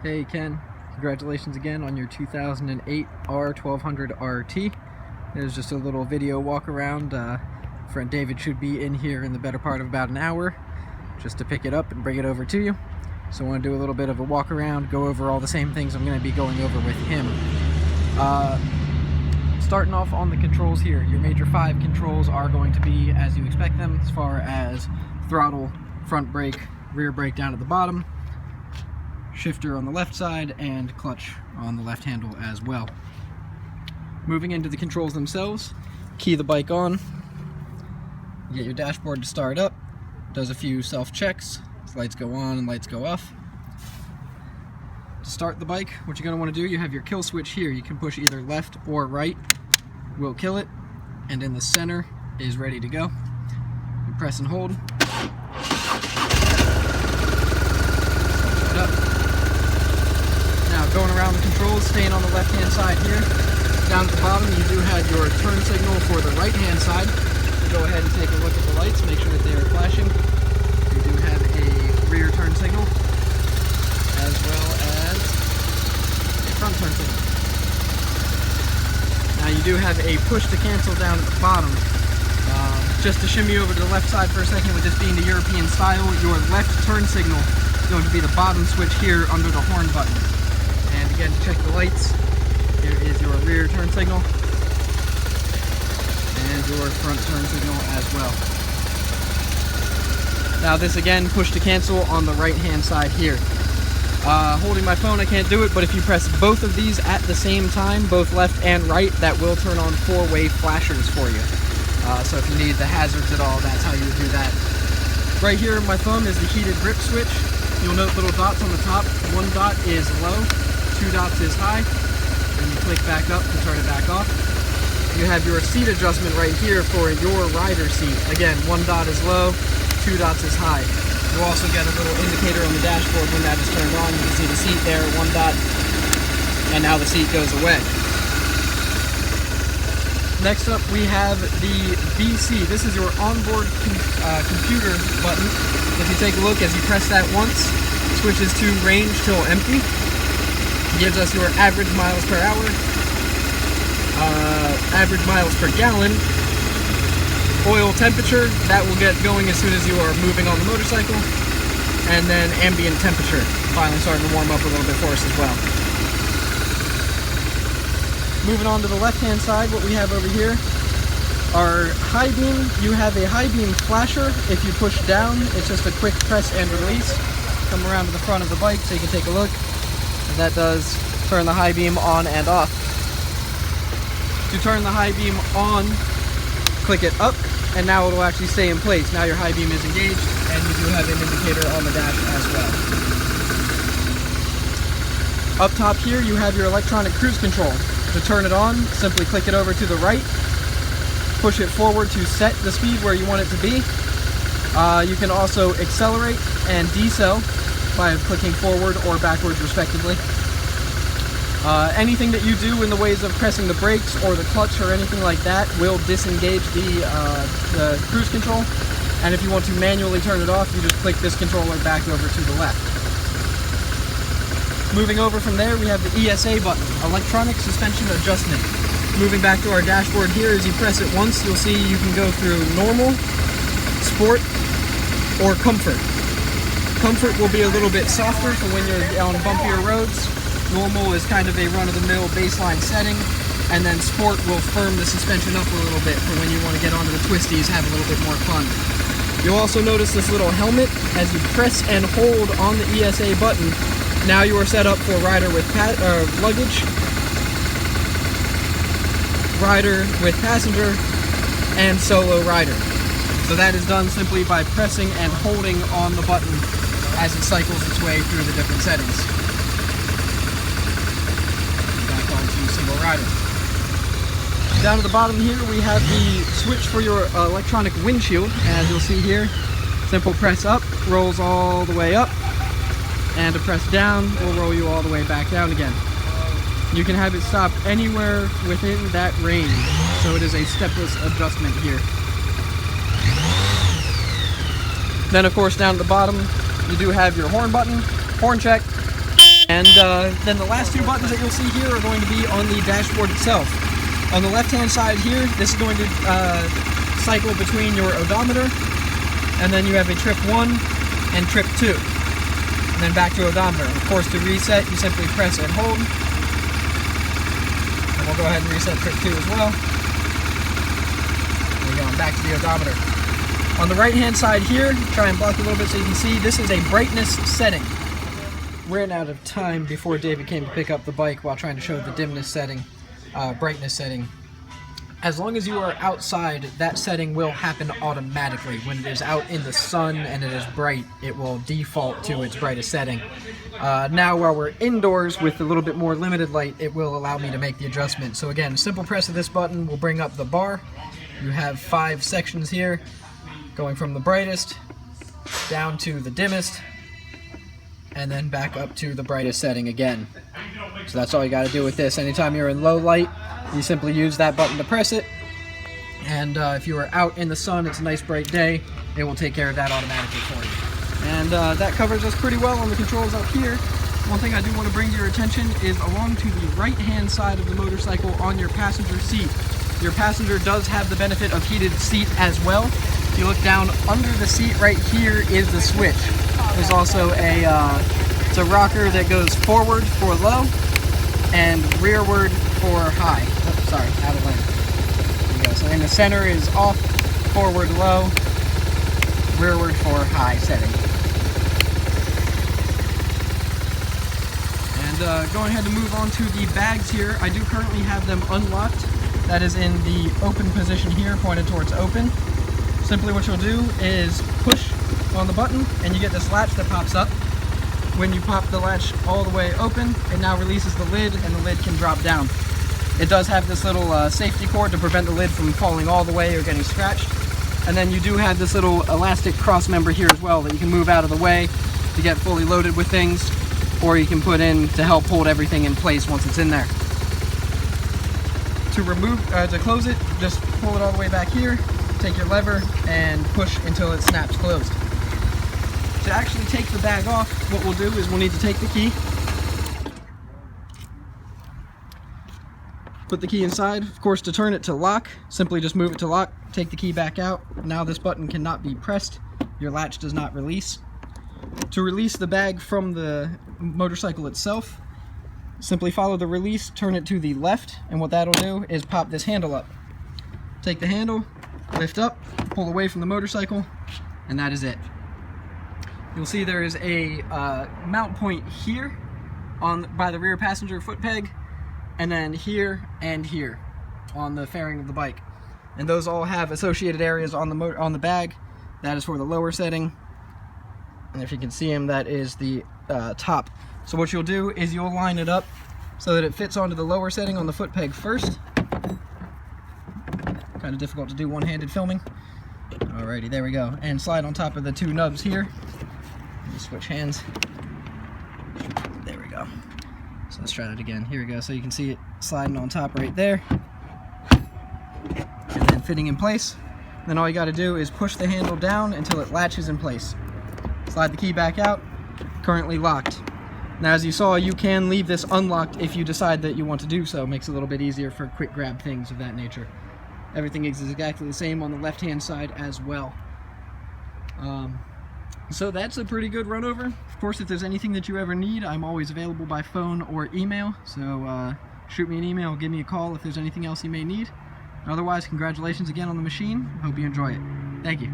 Hey Ken, congratulations again on your 2008 R1200RT. It was just a little video walk around. Friend David should be in here in the better part of about an hour just to pick it up and bring it over to you. So I want to do a little bit of a walk around, go over all the same things I'm going to be going over with him. Starting off on the controls here, your major 5 controls are going to be as you expect them, as far as throttle, front brake, rear brake down at the bottom, shifter on the left side, and clutch on the left handle as well. Moving into the controls themselves, key the bike on, get your dashboard to start up, does a few self-checks, lights go on and lights go off. To start the bike, what you're going to want to do, you have your kill switch here. You can push either left or right, will kill it, and in the center is ready to go. You press and hold. Now going around the controls, staying on the left hand side here, down at the bottom you do have your turn signal for the right hand side. Go ahead and take a look at the lights, make sure that they are flashing. You do have a rear turn signal as well as a front turn signal. Now you do have a push to cancel down at the bottom. Just to shimmy over to the left side for a second, with this being the European style, your left turn signal is going to be the bottom switch here under the horn button. And again, to check the lights, here is your rear turn signal and your front turn signal as well. Now this again, push to cancel on the right hand side here. Holding my phone I can't do it, but if you press both of these at the same time, both left and right, that will turn on 4-way flashers for you. So if you need the hazards at all, that's how you would do that. Right here on my thumb is the heated grip switch. You'll note little dots on the top. 1 dot is low, 2 dots is high. Then you click back up to turn it back off. You have your seat adjustment right here for your rider seat. Again, 1 dot is low, 2 dots is high. You'll also get a little indicator on the dashboard when that is turned on. You can see the seat there, 1 dot, and now the seat goes away. Next up we have the BC. This is your onboard computer button. If you take a look, as you press that once, it switches to range till empty. Gives us your average miles per hour, average miles per gallon, oil temperature, that will get going as soon as you are moving on the motorcycle, and then ambient temperature, finally starting to warm up a little bit for us as well. Moving on to the left hand side, what we have over here are high beam. You have a high beam flasher. If you push down, it's just a quick press and release. Come around to the front of the bike so you can take a look. That does turn the high beam on and off. To turn the high beam on, click it up, and now it will actually stay in place. Now your high beam is engaged, and you do have an indicator on the dash as well. Up top here, you have your electronic cruise control. To turn it on, simply click it over to the right, push it forward to set the speed where you want it to be. You can also accelerate and decel by clicking forward or backwards respectively. Anything that you do in the ways of pressing the brakes or the clutch or anything like that will disengage the cruise control. And if you want to manually turn it off, you just click this controller back over to the left. Moving over from there, we have the ESA button, Electronic Suspension Adjustment. Moving back to our dashboard here, as you press it once, you'll see you can go through Normal, Sport, or Comfort. Comfort will be a little bit softer for when you're on bumpier roads. Normal is kind of a run-of-the-mill baseline setting, and then Sport will firm the suspension up a little bit for when you want to get onto the twisties, have a little bit more fun. You'll also notice this little helmet. As you press and hold on the ESA button, now you are set up for rider with luggage, rider with passenger, and solo rider. So that is done simply by pressing and holding on the button as it cycles its way through the different settings. Back onto single rider. Down at the bottom here we have the switch for your electronic windshield. As you'll see here, simple press up, rolls all the way up. And to press down will roll you all the way back down again. You can have it stop anywhere within that range, so it is a stepless adjustment here. Then of course down at the bottom you do have your horn button, horn check, And then the last two buttons that you'll see here are going to be on the dashboard itself. On the left-hand side here, this is going to cycle between your odometer, and then you have a trip 1 and trip 2, and then back to odometer. Of course, to reset, you simply press and hold, and we'll go ahead and reset trip 2 as well. There we go, and back to the odometer. On the right-hand side here, try and block a little bit so you can see, this is a brightness setting. Ran out of time before David came to pick up the bike while trying to show the dimness setting, brightness setting. As long as you are outside, that setting will happen automatically. When it is out in the sun and it is bright, it will default to its brightest setting. Now while we're indoors with a little bit more limited light, it will allow me to make the adjustment. So again, simple press of this button will bring up the bar. You have 5 sections here, going from the brightest down to the dimmest, and then back up to the brightest setting again. So that's all you got to do with this. Anytime you're in low light, you simply use that button to press it, and if you are out in the sun, it's a nice bright day, it will take care of that automatically for you. And that covers us pretty well on the controls up here. One thing I do want to bring to your attention is along to the right hand side of the motorcycle on your passenger seat. Your passenger does have the benefit of heated seat as well. If you look down under the seat right here is the switch. There's also it's a rocker that goes forward for low and rearward for high. Oh, sorry, out of lane. There you go. So in the center is off, forward low, rearward for high setting. And going ahead to move on to the bags here, I do currently have them unlocked. That is in the open position here, pointed towards open. Simply what you'll do is push on the button and you get this latch that pops up. When you pop the latch all the way open, it now releases the lid and the lid can drop down. It does have this little safety cord to prevent the lid from falling all the way or getting scratched. And then you do have this little elastic cross member here as well that you can move out of the way to get fully loaded with things, or you can put in to help hold everything in place once it's in there. To close it, just pull it all the way back here, take your lever and push until it snaps closed. To actually take the bag off, what we'll do is we'll need to take the key, put the key inside. Of course, to turn it to lock, simply just move it to lock, take the key back out. Now this button cannot be pressed, your latch does not release. To release the bag from the motorcycle itself, simply follow the release, turn it to the left, and what that'll do is pop this handle up. Take the handle, lift up, pull away from the motorcycle, and that is it. You'll see there is a mount point here by the rear passenger foot peg, and then here and here on the fairing of the bike. And those all have associated areas on the bag. That is for the lower setting, and if you can see them, that is the top. So what you'll do is you'll line it up so that it fits onto the lower setting on the foot peg first. Kind of difficult to do one-handed filming. Alrighty, there we go. And slide on top of the 2 nubs here. Switch hands. There we go. So let's try that again. Here we go. So you can see it sliding on top right there. And then fitting in place. Then all you got to do is push the handle down until it latches in place. Slide the key back out. Currently locked. Now, as you saw, you can leave this unlocked if you decide that you want to do so. Makes it a little bit easier for quick grab things of that nature. Everything is exactly the same on the left-hand side as well. So that's a pretty good run over. Of course, if there's anything that you ever need, I'm always available by phone or email. So shoot me an email, give me a call if there's anything else you may need. Otherwise, congratulations again on the machine. Hope you enjoy it. Thank you.